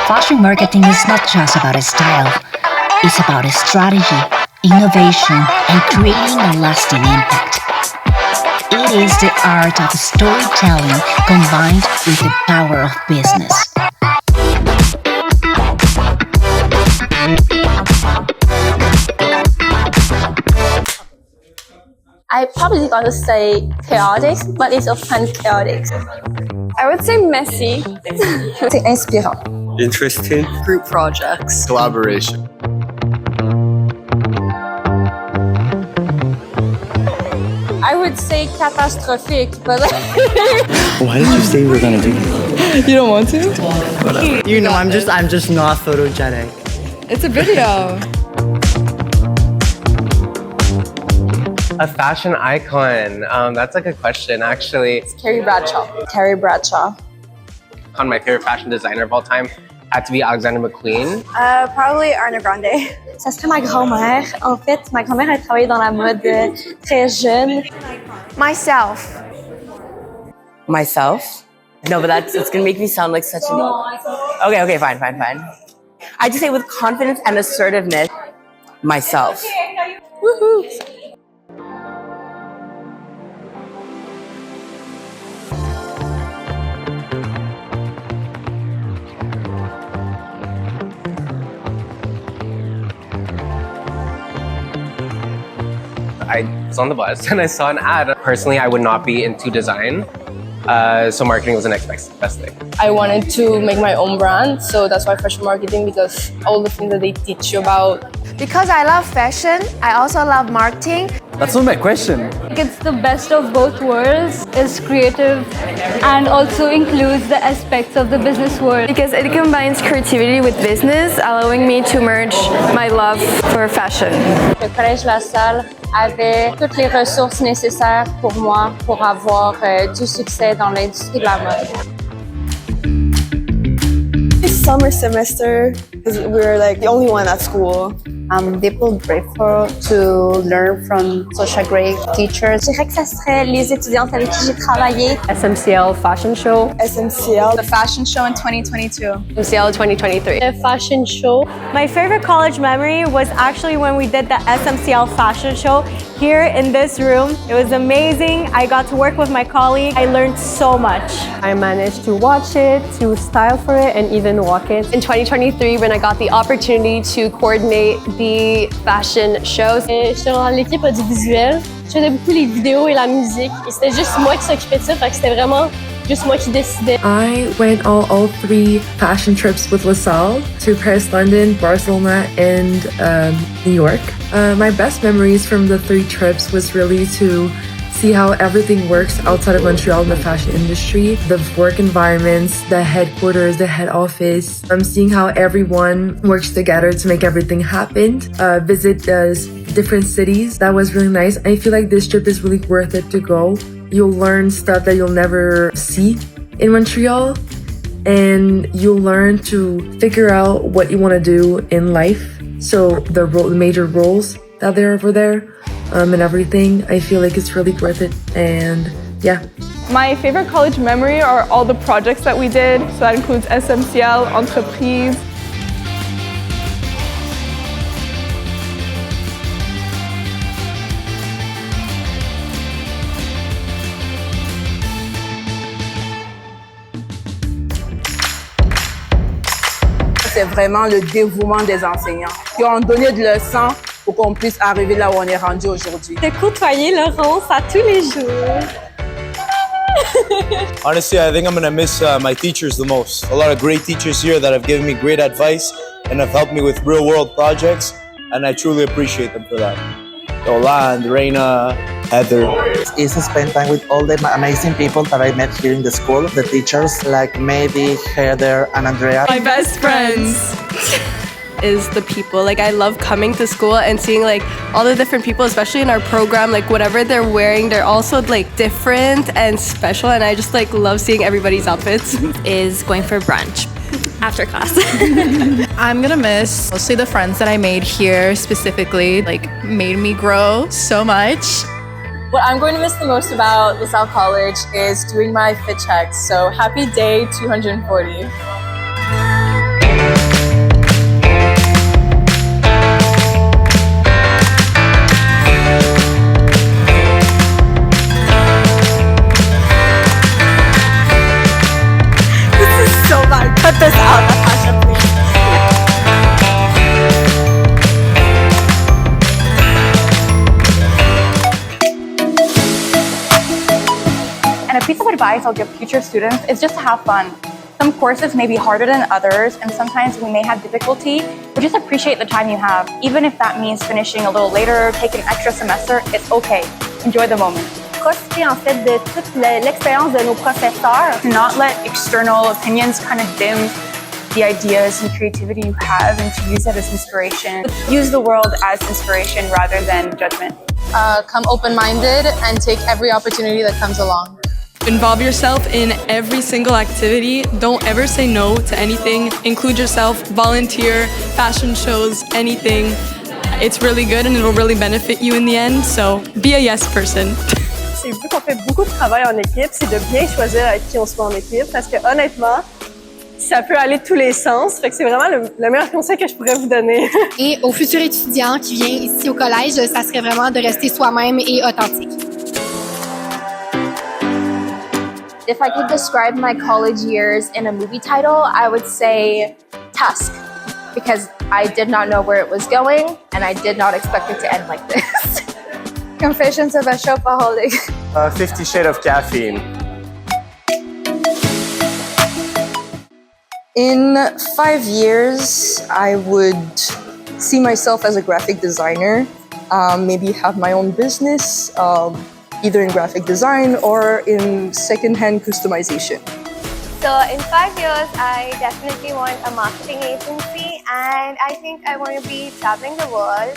Fashion marketing is not just about a style. It's about a strategy, innovation, and creating a lasting impact. It is the art of storytelling combined with the power of business. I probably gonna say chaotic, but it's often chaotic. I would say messy. C'est inspirant. Interesting. Group projects. Collaboration. I would say catastrophic, but Why did you say we were gonna do this? You don't want to? You know, I'm just not photogenic. It's a video. A fashion icon. That's a good question, actually. it's Carrie Bradshaw. Carrie Bradshaw. My favorite fashion designer of all time had to be Alexander McQueen. Probably Ariana Grande. Ça serait ma grand-mère. En fait, ma grand-mère a travaillé dans la mode très jeune. Myself. Myself? No, but it's gonna make me sound like such an... Okay, fine. I just say with confidence and assertiveness, myself. Woohoo! I was on the bus and I saw an ad. Personally, I would not be into design, so marketing was the next best thing. I wanted to make my own brand, so that's why fashion marketing, because all the things that they teach you about. Because I love fashion, I also love marketing. That's not my question. It's the best of both worlds. It's creative and also includes the aspects of the business world. Because it combines creativity with business, allowing me to merge my love for fashion. Le Collège LaSalle avait toutes les ressources nécessaires pour moi pour avoir du succès dans l'industrie de la mode. Summer semester, because we were like the only one at school. I'm deeply grateful to learn from such a great teacher. Je dirais que ça serait les étudiantes avec qui j'ai travaillé. SMCL Fashion Show. SMCL. The fashion show in 2022. SMCL 2023. The fashion show. My favorite college memory was actually when we did the SMCL fashion show here in this room. It was amazing. I got to work with my colleague. I learned so much. I managed to watch it, to style for it, and even walk it. In 2023, when I got the opportunity to coordinate the fashion shows. J'étais dans l'équipe audiovisuelle. Je faisais beaucoup les vidéos et la musique. Et c'était juste moi qui s'occupais de ça, fait que c'était vraiment juste moi qui décidais. I went all 3 fashion trips with LaSalle to Paris, London, Barcelona, and New York. My best memories from the 3 trips was really to see how everything works outside of Montreal in the fashion industry, the work environments, the headquarters, the head office, seeing how everyone works together to make everything happen, visit different cities. That was really nice. I feel like this trip is really worth it to go. You'll learn stuff that you'll never see in Montreal, and you'll learn to figure out what you want to do in life. So the major roles that there over there. And everything. I feel like it's really worth it, and yeah. My favorite college memory are all the projects that we did. So that includes SMCL, ENTREPRISE. C'est vraiment le dévouement des enseignants qui ont donné de leur sang pour qu'on puisse arriver là où on est rendu aujourd'hui. De côtoyer Laurence à tous les jours. Honestly, I think I'm gonna miss my teachers the most. A lot of great teachers here that have given me great advice and have helped me with real world projects, and I truly appreciate them for that. Yolande, Reina, Heather. Is to spend time with all the amazing people that I met here in the school. The teachers like Mehdi, Heather, and Andrea. My best friends is the people. Like, I love coming to school and seeing like all the different people, especially in our program, like whatever they're wearing, they're also like different and special, and I just like love seeing everybody's outfits. Is going for brunch. after class. I'm gonna miss mostly the friends that I made here specifically, like made me grow so much. What I'm going to miss the most about LaSalle College is doing my fit checks. So happy day 240. So bad. Cut this out, Natasha, please. And a piece of advice I'll give future students is just to have fun. Some courses may be harder than others, and sometimes we may have difficulty, but just appreciate the time you have. Even if that means finishing a little later, taking an extra semester, it's okay. Enjoy the moment. Profiter en fait de toute l'expérience de nos professeurs. To not let external opinions kind of dim the ideas and creativity you have, and to use it as inspiration. Use the world as inspiration rather than judgment. Come open-minded and take every opportunity that comes along. Involve yourself in every single activity. Don't ever say no to anything. Include yourself, volunteer, fashion shows, anything. It's really good and it'll really benefit you in the end, so be a yes person. C'est vu qu'on fait beaucoup de travail en équipe, c'est de bien choisir avec qui on se met en équipe parce que honnêtement, ça peut aller de tous les sens. Fait que c'est vraiment le meilleur conseil que je pourrais vous donner. Et aux futurs étudiants qui viennent ici au collège, ça serait vraiment de rester soi-même et authentique. If I could describe my college years in a movie title, I would say Tusk, because I did not know where it was going and I did not expect it to end like this. Confessions of a shopaholic. 50 Shades of Caffeine. In 5 years, I would see myself as a graphic designer, maybe have my own business, either in graphic design or in secondhand customization. So in 5 years, I definitely want a marketing agency, and I think I want to be traveling the world,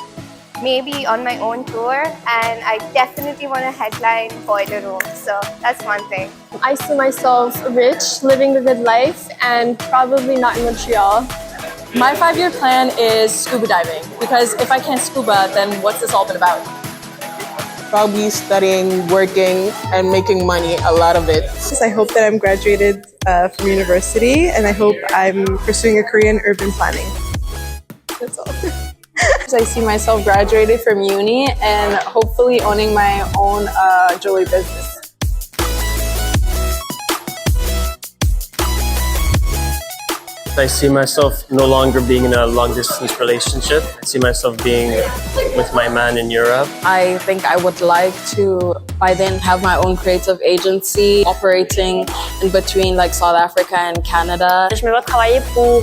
maybe on my own tour, and I definitely want to headline Boiler Room. So that's one thing. I see myself rich, living a good life, and probably not in Montreal. My 5-year plan is scuba diving, because if I can't scuba, then what's this all been about? Probably studying, working, and making money, a lot of it. I hope that I'm graduated from university, and I hope I'm pursuing a career in urban planning. That's all. I see myself graduated from uni and hopefully owning my own jewelry business. I see myself no longer being in a long-distance relationship. I see myself being with my man in Europe. I think I would like to, by then, have my own creative agency operating in between like South Africa and Canada. Je me vois travailler pour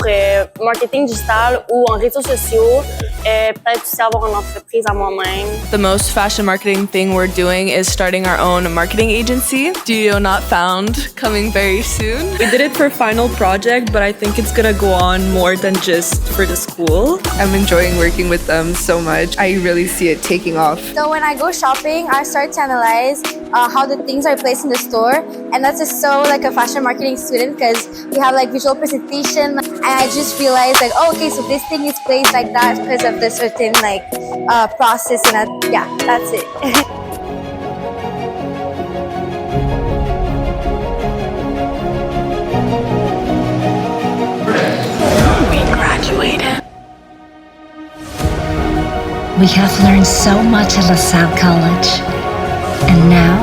marketing digital ou en réseaux sociaux, peut-être aussi avoir une entreprise à moi-même. The most fashion marketing thing we're doing is starting our own marketing agency. Studio Not Found, coming very soon. We did it for final project, but I think it's gonna go on more than just for the school. I'm enjoying working with them so much. I really see it taking off. So when I go shopping, I start to analyze how the things are placed in the store, and that's just so like a fashion marketing student because we have like visual presentation, and I just realized like, oh, okay, so this thing is placed like that because of the certain like process, and yeah, that's it. We have learned so much at LaSalle College, and now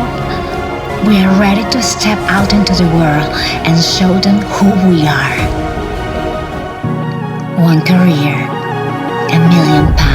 we are ready to step out into the world and show them who we are. One career, £1 million.